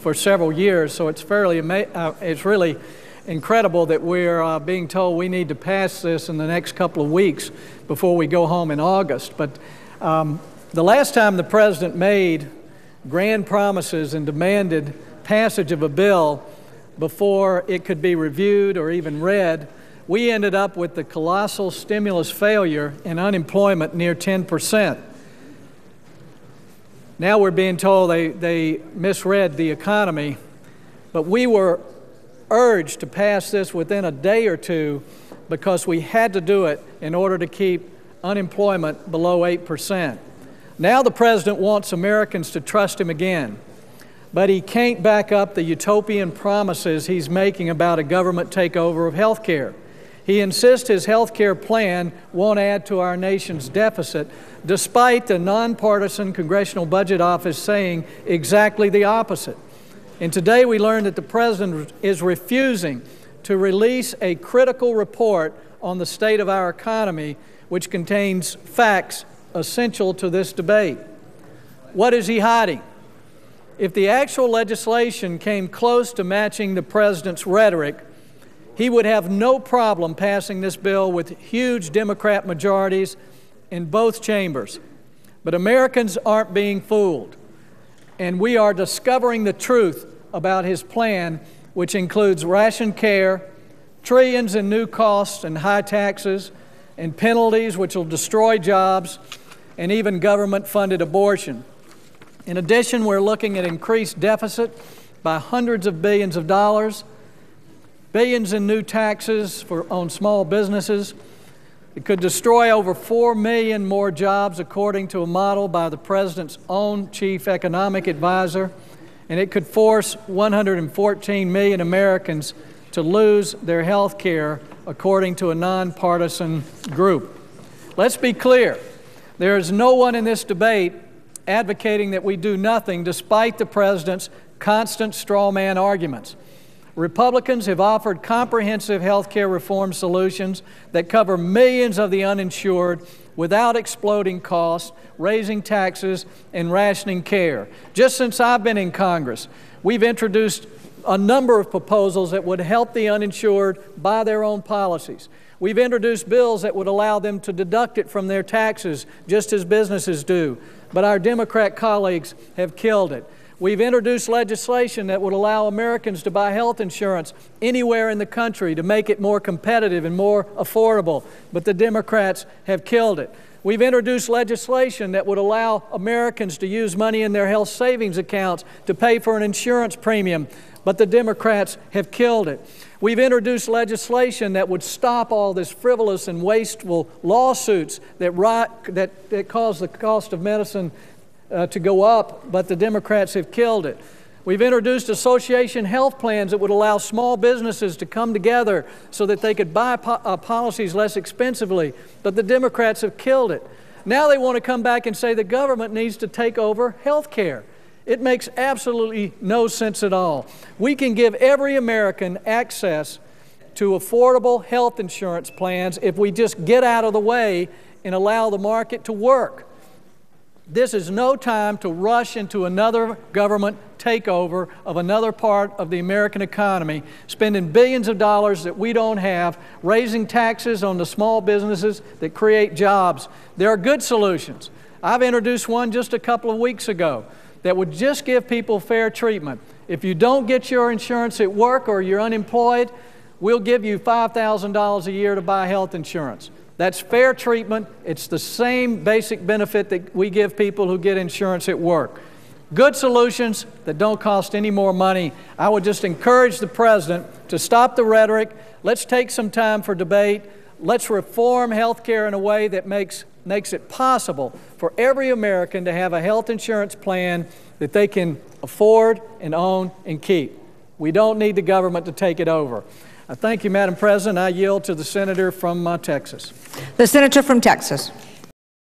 for several years, so it's it's really incredible that we're being told we need to pass this in the next couple of weeks before we go home in August. But the last time the President made grand promises and demanded passage of a bill before it could be reviewed or even read, we ended up with the colossal stimulus failure and unemployment near 10%. Now we're being told they misread the economy, but we were urged to pass this within a day or two because we had to do it in order to keep unemployment below 8%. Now the President wants Americans to trust him again, but he can't back up the utopian promises he's making about a government takeover of health care. He insists his health care plan won't add to our nation's deficit, despite the nonpartisan Congressional Budget Office saying exactly the opposite. And today we learned that the President is refusing to release a critical report on the state of our economy, which contains facts essential to this debate. What is he hiding? If the actual legislation came close to matching the President's rhetoric, he would have no problem passing this bill with huge Democrat majorities in both chambers. But Americans aren't being fooled, and we are discovering the truth about his plan, which includes ration care, trillions in new costs and high taxes, and penalties which will destroy jobs, and even government-funded abortion. In addition, we're looking at increased deficit by hundreds of billions of dollars, billions in new taxes on small businesses. It could destroy over 4 million more jobs, according to a model by the President's own chief economic advisor, and it could force 114 million Americans to lose their health care, according to a nonpartisan group. Let's be clear. There is no one in this debate advocating that we do nothing despite the President's constant straw man arguments. Republicans have offered comprehensive health care reform solutions that cover millions of the uninsured without exploding costs, raising taxes, and rationing care. Just since I've been in Congress, we've introduced a number of proposals that would help the uninsured buy their own policies. We've introduced bills that would allow them to deduct it from their taxes, just as businesses do. But our Democrat colleagues have killed it. We've introduced legislation that would allow Americans to buy health insurance anywhere in the country to make it more competitive and more affordable, but the Democrats have killed it. We've introduced legislation that would allow Americans to use money in their health savings accounts to pay for an insurance premium, but the Democrats have killed it. We've introduced legislation that would stop all this frivolous and wasteful lawsuits that cause the cost of medicine to go up, but the Democrats have killed it. We've introduced association health plans that would allow small businesses to come together so that they could buy policies less expensively, but the Democrats have killed it. Now they want to come back and say the government needs to take over health care. It makes absolutely no sense at all. We can give every American access to affordable health insurance plans if we just get out of the way and allow the market to work. This is no time to rush into another government takeover of another part of the American economy, spending billions of dollars that we don't have, raising taxes on the small businesses that create jobs. There are good solutions. I've introduced one just a couple of weeks ago that would just give people fair treatment. If you don't get your insurance at work or you're unemployed, we'll give you $5,000 a year to buy health insurance. That's fair treatment. It's the same basic benefit that we give people who get insurance at work. Good solutions that don't cost any more money. I would just encourage the President to stop the rhetoric. Let's take some time for debate. Let's reform health care in a way that makes it possible for every American to have a health insurance plan that they can afford and own and keep. We don't need the government to take it over. Thank you, Madam President. I yield to the senator from Texas. The senator from Texas.